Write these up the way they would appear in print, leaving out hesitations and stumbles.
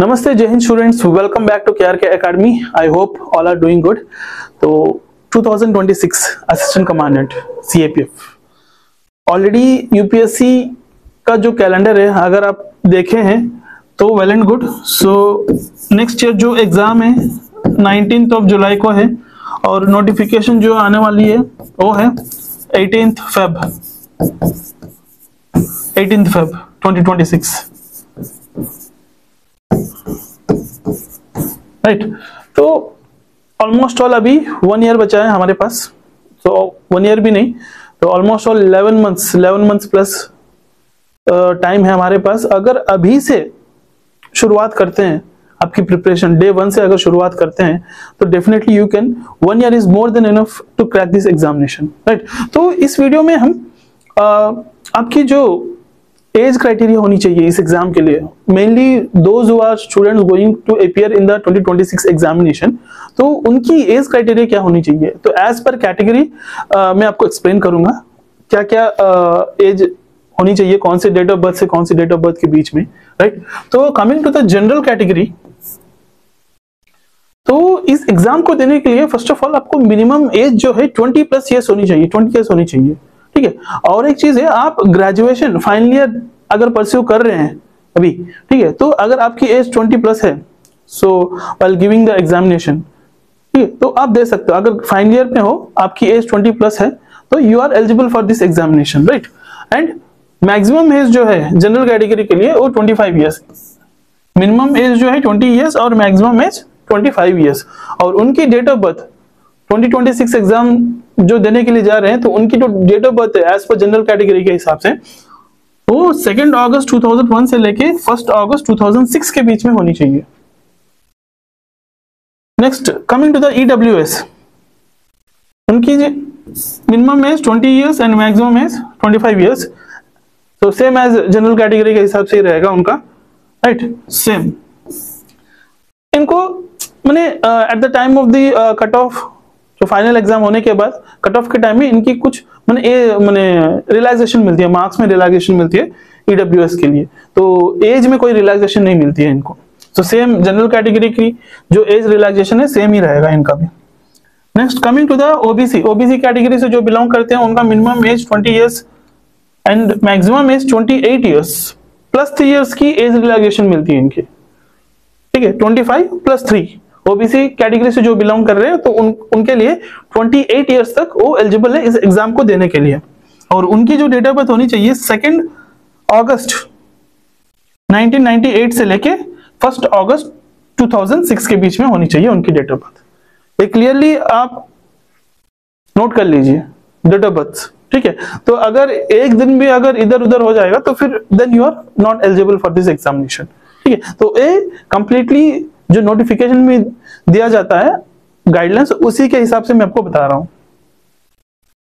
नमस्ते, जय हिंद students, welcome back to KRK academy. I hope all are doing good. तो 2026 assistant commandant CAPF already UPSC का जो कैलेंडर है अगर आप देखे हैं तो well and good. So next year जो एग्जाम है 19 जुलाई को है और नोटिफिकेशन जो आने वाली है वो है 18 फेब 2026, राइट। तो ऑलमोस्ट ऑल अभी 1 ईयर बचा है हमारे पास। तो 1 ईयर भी नहीं तो almost all 11 months plus time है हमारे पास। अगर अभी से शुरुआत करते हैं आपकी प्रिपरेशन डे 1 से अगर शुरुआत करते हैं तो definitely you can 1 year is more than enough to crack this examination, right. तो इस वीडियो में हम आपकी जो एज क्राइटेरिया होनी चाहिए इस एग्जाम के लिए, mainly those who are students going to appear in the 2026 examination, तो उनकी एज क्राइटेरिया क्या होनी चाहिए। तो एज पर कैटेगरी मैं आपको एक्सप्लेन करूंगा क्या क्या एज होनी चाहिए, कौन से डेट ऑफ बर्थ से कौन सी डेट ऑफ बर्थ के बीच में, राइट। तो coming to the general category, तो इस एग्जाम को देने के लिए फर्स्ट ऑफ ऑल आपको मिनिमम एज जो है 20+ ईयर्स होनी चाहिए, 20 ईयर्स होनी चाहिए, ठीक है। और एक चीज है, आप ग्रेजुएशन फाइनल ईयर अगर परस्यू कर रहे हैं अभी, ठीक है, तो अगर आपकी एज 20+ है, सो व्हाइल गिविंग द एग्जामिनेशन, ठीक है, तो आप दे सकते हो। अगर फाइनल ईयर में हो, आपकी एज 20+ है, तो you are eligible for this examination, right. And maximum age जो है जनरल कैटेगरी के लिए वो 25 ईयर्स, मिनिमम एज जो है 20 ईयर्स और मैक्सिमम एज 25 ईयर्स। और उनकी डेट ऑफ बर्थ 2026 एग्जाम जो देने के लिए जा रहे हैं, तो उनकी जो डेट ऑफ बर्थ है एज पर जनरल कैटेगरी के हिसाब से वो 2 अगस्त 2001 से लेके 1 अगस्त 2006 के बीच में होनी चाहिए। Next coming to the EWS, उनकी minimum age 20 years and maximum age 25 years. तो सेम एज जनरल कैटेगरी के हिसाब से ही रहेगा उनका, राइट, सेम। इनको मैंने at the time of the cut off, जो फाइनल एग्जाम होने के बाद कट ऑफ के टाइम में इनकी कुछ मैंने रिलैक्सेशन मिलती है, मार्क्स में रिलैक्सेशन मिलती है ईडब्ल्यूएस के लिए। तो एज में कोई रिलैक्सेशन नहीं मिलती है इनको। तो सेम जनरल कैटेगरी की जो एज रिलैक्सेशन है सेम ही रहेगा इनका भी। Next coming to the OBC, OBC category से जो बिलोंग करते हैं उनका minimum age 20 years and maximum age 28 years plus 3 years की एज रिलैक्सेशन मिलती है इनकी, ठीक है, 25 + 3। ओबीसी कैटेगरी से जो बिलोंग कर रहे हैं तो उनके लिए 28 ईयर्स तक वो एलिजिबल है इस एग्जाम को देने के लिए। और उनकी जो डेट ऑफ बर्थ होनी चाहिए 2 अगस्त 1998 से लेके 1 अगस्त 2006 के बीच में होनी चाहिए उनकी डेट ऑफ बर्थ। ये क्लियरली आप नोट कर लीजिए डेट ऑफ बर्थ, ठीक है। तो अगर एक दिन भी अगर इधर उधर हो जाएगा तो फिर then you are not eligible for this examination, ठीक है। तो ये कंप्लीटली जो नोटिफिकेशन में दिया जाता है गाइडलाइंस, उसी के हिसाब से मैं आपको बता रहा हूं।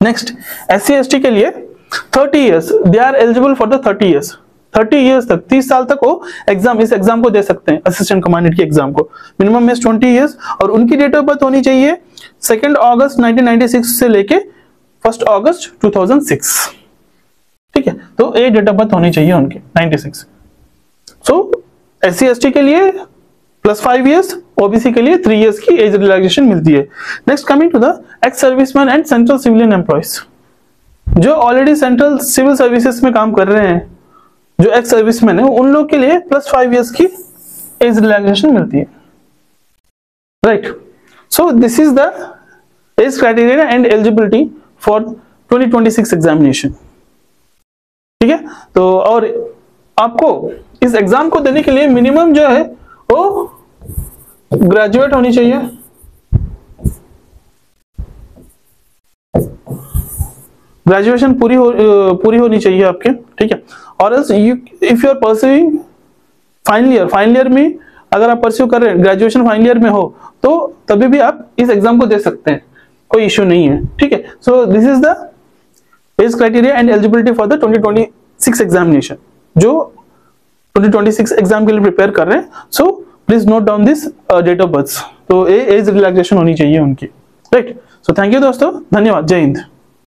नेक्स्ट SC ST के लिए 30 years, they are eligible for the 30 years, 30 years तक, 30 साल तक वो इस एग्जाम को दे सकते हैं, असिस्टेंट कमांडेंट के एग्जाम को। मिनिमम एज 20 ईयर्स और उनकी डेट ऑफ बर्थ होनी चाहिए 2 अगस्त 1996 से लेके 1 अगस्त 2006, ठीक है। तो ये डेट ऑफ बर्थ होनी चाहिए उनकी 96। सो SC ST के लिए +5 ईयर्स, ओबीसी के लिए 3 ईयर्स की एज रिलैक्सेशन मिलती है। Next coming to the ex servicemen and central civilian employees, जो ऑलरेडी सेंट्रल सिविल सर्विसेज में काम कर रहे हैं, जो एक्स सर्विसमैन है, उन लोग के लिए +5 ईयर्स की एज रिलैक्सेशन मिलती है, right. So this is the age criteria and eligibility for 2026 examination, ठीक है। तो और आपको इस एग्जाम को देने के लिए मिनिमम जो है वो ग्रेजुएट होनी चाहिए, ग्रेजुएशन पूरी होनी चाहिए आपके, ठीक है। और if you are pursuing final year में अगर आप परस्यू कर रहे हैं, ग्रेजुएशन फाइनल ईयर में हो, तो तभी भी आप इस एग्जाम को दे सकते हैं, कोई इश्यू नहीं है, ठीक है। So this is the age criteria and eligibility for the 2026 examination, जो 2026 एग्जाम के लिए प्रिपेयर कर रहे हैं। So please note down this date of birth. तो एज रिलैक्सेशन होनी चाहिए उनकी, राइट। सो थैंक यू दोस्तों, धन्यवाद, जय हिंद।